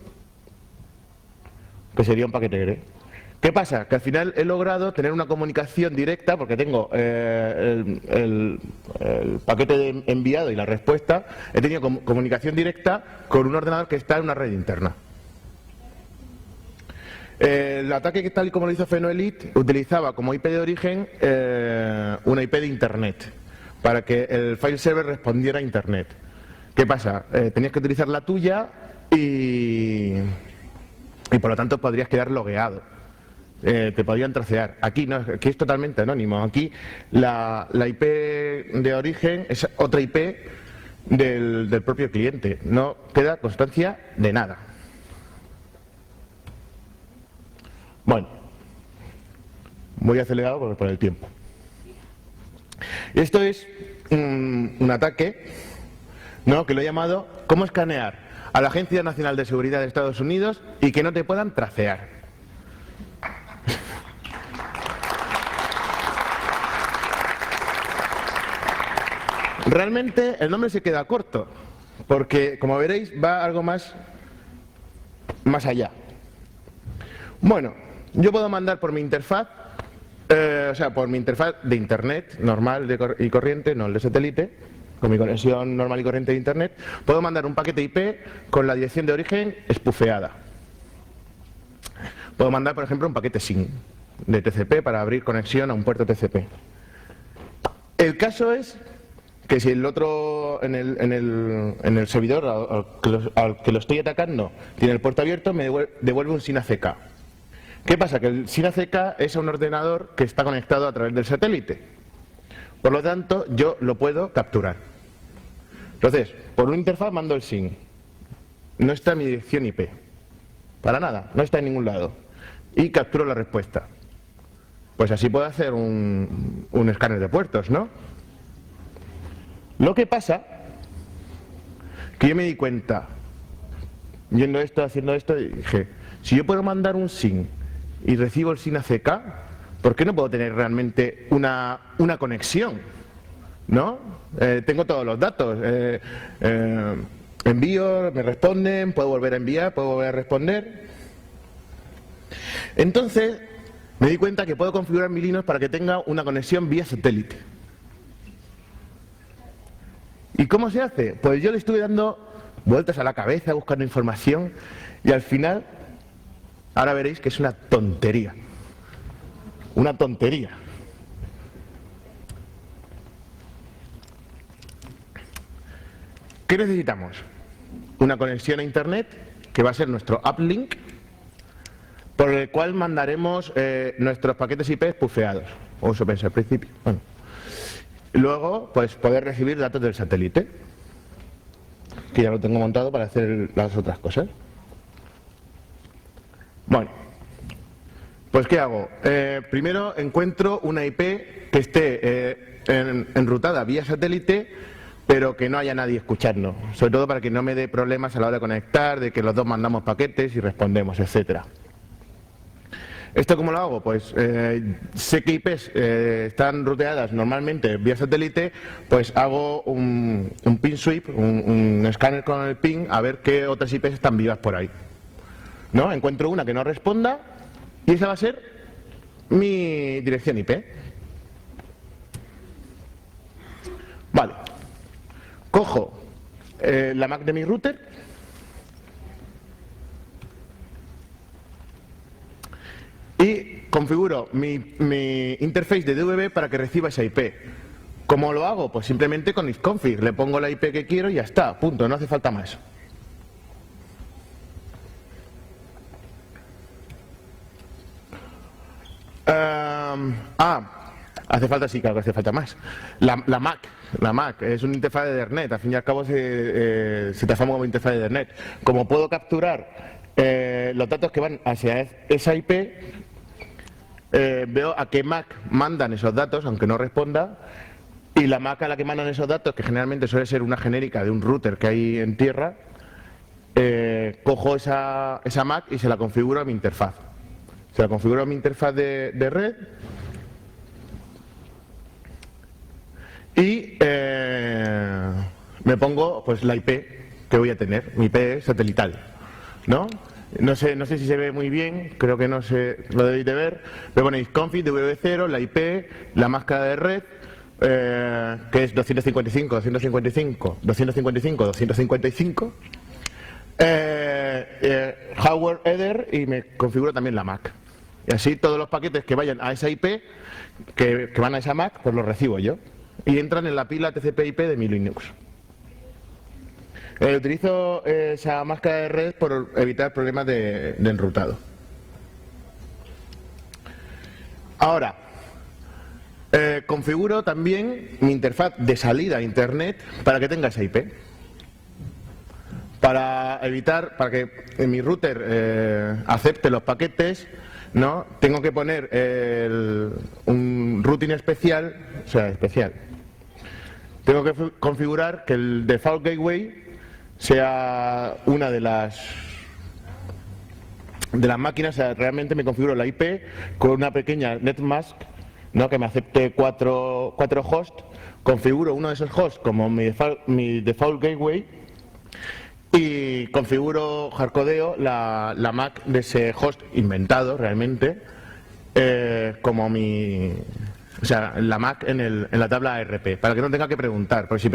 que sería un paquete GRE. ¿Qué pasa? Que al final he logrado tener una comunicación directa, porque tengo el paquete de enviado y la respuesta, he tenido comunicación directa con un ordenador que está en una red interna. El ataque, tal y como lo hizo Fenoelite, utilizaba como IP de origen una IP de Internet, para que el file server respondiera a Internet. ¿Qué pasa? Tenías que utilizar la tuya y por lo tanto podrías quedar logueado. Te podrían tracear. Aquí no, aquí es totalmente anónimo. Aquí la IP de origen es otra IP del propio cliente. No queda constancia de nada. Bueno, voy acelerado por el tiempo. Esto es un ataque, ¿no?, que lo he llamado ¿cómo escanear a la Agencia Nacional de Seguridad de Estados Unidos y que no te puedan tracear? Realmente el nombre se queda corto, porque como veréis va algo más allá. Bueno, yo puedo mandar por mi interfaz, por mi interfaz de Internet normal y corriente, no el de satélite, con mi conexión normal y corriente de Internet, puedo mandar un paquete IP con la dirección de origen espufeada. Puedo mandar, por ejemplo, un paquete SYN de TCP para abrir conexión a un puerto TCP. El caso es que si el otro en el servidor al que lo estoy atacando tiene el puerto abierto, me devuelve un SYN ACK. ¿Qué pasa? Que el SYN ACK es un ordenador que está conectado a través del satélite. Por lo tanto, yo lo puedo capturar. Entonces, por una interfaz mando el SYN. No está en mi dirección IP. Para nada, no está en ningún lado. Y capturo la respuesta. Pues así puedo hacer un escáner de puertos, ¿no? Lo que pasa, que yo me di cuenta, viendo esto, haciendo esto, y dije, si yo puedo mandar un SYN y recibo el SYN ACK, ¿por qué no puedo tener realmente una conexión? ¿No? Tengo todos los datos. Envío, me responden, puedo volver a enviar, puedo volver a responder. Entonces, me di cuenta que puedo configurar mi Linux para que tenga una conexión vía satélite. ¿Y cómo se hace? Pues yo le estuve dando vueltas a la cabeza, buscando información, y al final, ahora veréis que es una tontería. Una tontería. ¿Qué necesitamos? Una conexión a Internet, que va a ser nuestro uplink, por el cual mandaremos nuestros paquetes IP pufeados, o eso pensé al principio. Bueno. Luego, pues poder recibir datos del satélite, que ya lo tengo montado para hacer las otras cosas. Bueno, pues ¿qué hago? Primero encuentro una IP que esté enrutada vía satélite, pero que no haya nadie escuchando, sobre todo para que no me dé problemas a la hora de conectar, de que los dos mandamos paquetes y respondemos, etcétera. ¿Esto cómo lo hago? Pues sé que IPs están ruteadas normalmente vía satélite, pues hago un pin sweep, un escáner con el ping, a ver qué otras IPs están vivas por ahí. ¿No? Encuentro una que no responda y esa va a ser mi dirección IP. Vale. Cojo la MAC de mi router y configuro mi interface de DVB para que reciba esa IP. ¿Cómo lo hago? Pues simplemente con ifconfig. Le pongo la IP que quiero y ya está. Punto. No hace falta más. Hace falta, sí, claro que hace falta más. La Mac es una interfaz de Ethernet. Al fin y al cabo se transforma como interfaz de Ethernet. Como puedo capturar los datos que van hacia esa IP, veo a qué Mac mandan esos datos, aunque no responda, y la Mac a la que mandan esos datos, que generalmente suele ser una genérica de un router que hay en tierra, cojo esa Mac y se la configuro a mi interfaz. Se la configuro a mi interfaz de red y me pongo pues la IP que voy a tener, mi IP satelital, ¿no? No sé si se ve muy bien, creo que no se lo debéis de ver. Me ponéis config DVB0, la IP, la máscara de red, que es 255, 255, 255, 255, hardware header y me configuro también la MAC. Y así todos los paquetes que vayan a esa IP, que van a esa MAC, pues los recibo yo. Y entran en la pila TCP/IP de mi Linux. Utilizo esa máscara de red por evitar problemas de enrutado. Ahora, configuro también mi interfaz de salida a Internet para que tenga esa IP. Para evitar, para que mi router acepte los paquetes, ¿no? Tengo que poner un routing especial, o sea, especial. Tengo que configurar que el default gateway sea una de las máquinas, o sea, realmente me configuro la IP con una pequeña netmask, ¿no? Que me acepte cuatro hosts, configuro uno de esos hosts como mi default gateway y configuro, hardcodeo la MAC de ese host inventado realmente como o sea, la MAC en la tabla ARP, para que no tenga que preguntar, porque si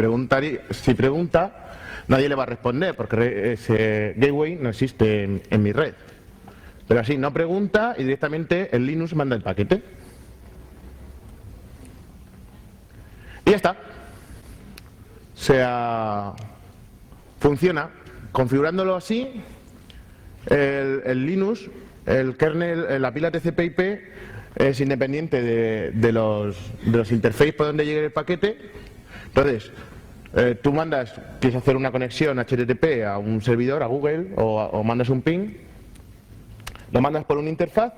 pregunta nadie le va a responder, porque ese gateway no existe en mi red. Pero así, no pregunta y directamente el Linux manda el paquete. Y ya está. O sea, funciona. Configurándolo así, el Linux, el kernel, la pila TCP/IP es independiente de los interfaces por donde llegue el paquete. Entonces, tú quieres hacer una conexión HTTP a un servidor, a Google, o mandas un ping, lo mandas por una interfaz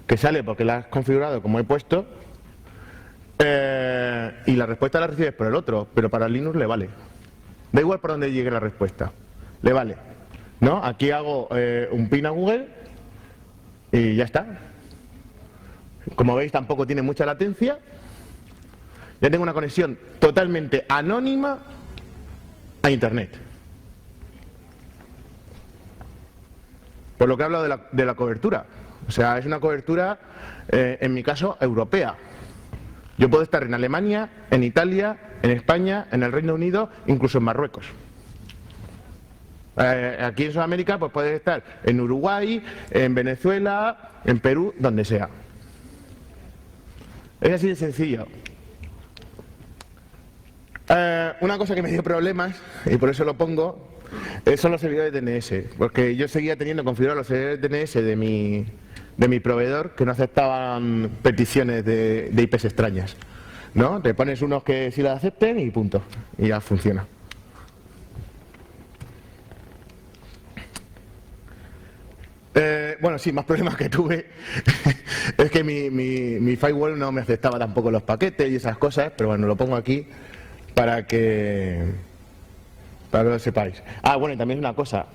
que sale porque la has configurado como he puesto, y la respuesta la recibes por el otro, pero para Linux le vale. Da igual por dónde llegue la respuesta, le vale, ¿no? Aquí hago un ping a Google y ya está. Como veis, tampoco tiene mucha latencia. Ya tengo una conexión totalmente anónima a Internet. Por lo que he hablado de la cobertura. O sea, es una cobertura, en mi caso, europea. Yo puedo estar en Alemania, en Italia, en España, en el Reino Unido, incluso en Marruecos. Aquí en Sudamérica pues puedes estar en Uruguay, en Venezuela, en Perú, donde sea. Es así de sencillo. Una cosa que me dio problemas, y por eso lo pongo, son los servidores DNS, porque yo seguía teniendo configurados los servidores DNS de mi proveedor que no aceptaban peticiones de IPs extrañas, ¿no? Te pones unos que sí las acepten y punto, y ya funciona. Bueno, sí, más problemas que tuve es que mi firewall no me aceptaba tampoco los paquetes y esas cosas, pero bueno, lo pongo aquí para que lo sepáis. Ah, bueno, y también una cosa,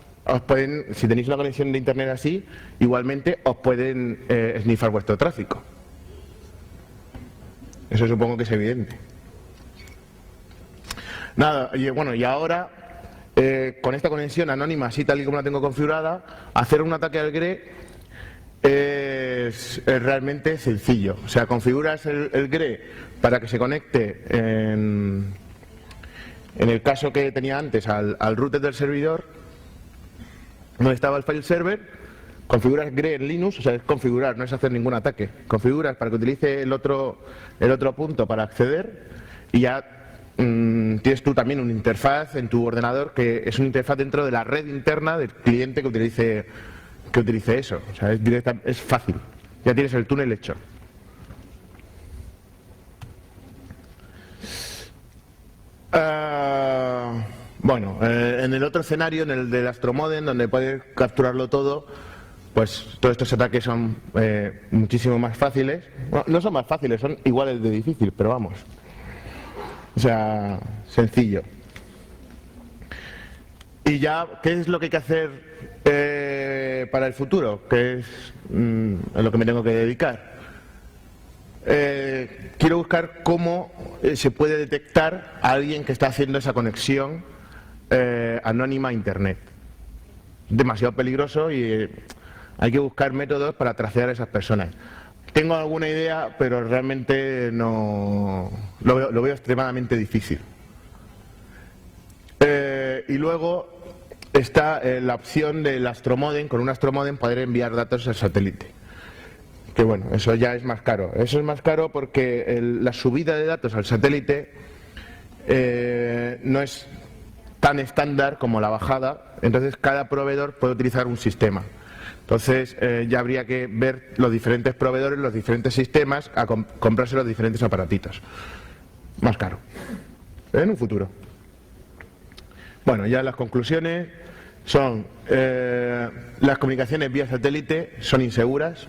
si tenéis una conexión de internet así, igualmente os pueden snifar vuestro tráfico. Eso supongo que es evidente. Nada, y bueno, y ahora, con esta conexión anónima, así tal y como la tengo configurada, hacer un ataque al GRE es realmente sencillo. O sea, configuras el GRE para que se conecte en el caso que tenía antes al router del servidor, donde estaba el file server, configuras GRE en Linux, o sea, es configurar, no es hacer ningún ataque. Configuras para que utilice el otro punto para acceder y ya tienes tú también una interfaz en tu ordenador que es una interfaz dentro de la red interna del cliente que utilice eso. O sea, es fácil, ya tienes el túnel hecho. Bueno, en el otro escenario, en el del Astromodem, donde puedes capturarlo todo, pues todos estos ataques son muchísimo más fáciles. Bueno, no son más fáciles, son iguales de difícil, pero vamos. O sea, sencillo. Y ya, ¿qué es lo que hay que hacer para el futuro? Que es a lo que me tengo que dedicar. Quiero buscar cómo se puede detectar a alguien que está haciendo esa conexión anónima a Internet. Demasiado peligroso y hay que buscar métodos para tracear a esas personas. Tengo alguna idea, pero realmente no lo veo extremadamente difícil. Y luego está la opción del Astromodem, con un Astromodem poder enviar datos al satélite. Que bueno, eso ya es más caro. Eso es más caro porque la subida de datos al satélite no es tan estándar como la bajada, entonces cada proveedor puede utilizar un sistema. Entonces ya habría que ver los diferentes proveedores, los diferentes sistemas, a comprarse los diferentes aparatitos. Más caro. En un futuro. Bueno, ya las conclusiones son las comunicaciones vía satélite son inseguras.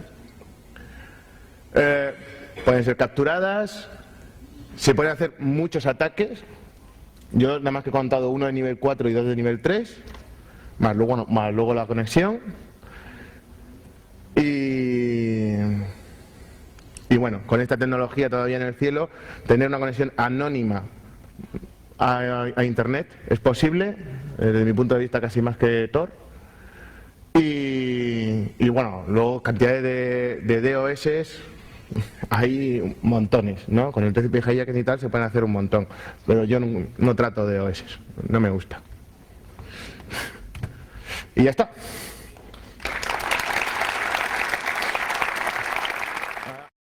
Pueden ser capturadas, se pueden hacer muchos ataques. Yo nada más que he contado uno de nivel 4 y dos de nivel 3, más luego la conexión. Y bueno, con esta tecnología todavía en el cielo, tener una conexión anónima a Internet es posible, desde mi punto de vista casi más que Tor. Y bueno, luego cantidades de DOS hay montones, ¿no? Con el TCP Hijack y tal se pueden hacer un montón, pero yo no trato de DOS, no me gusta. Y ya está.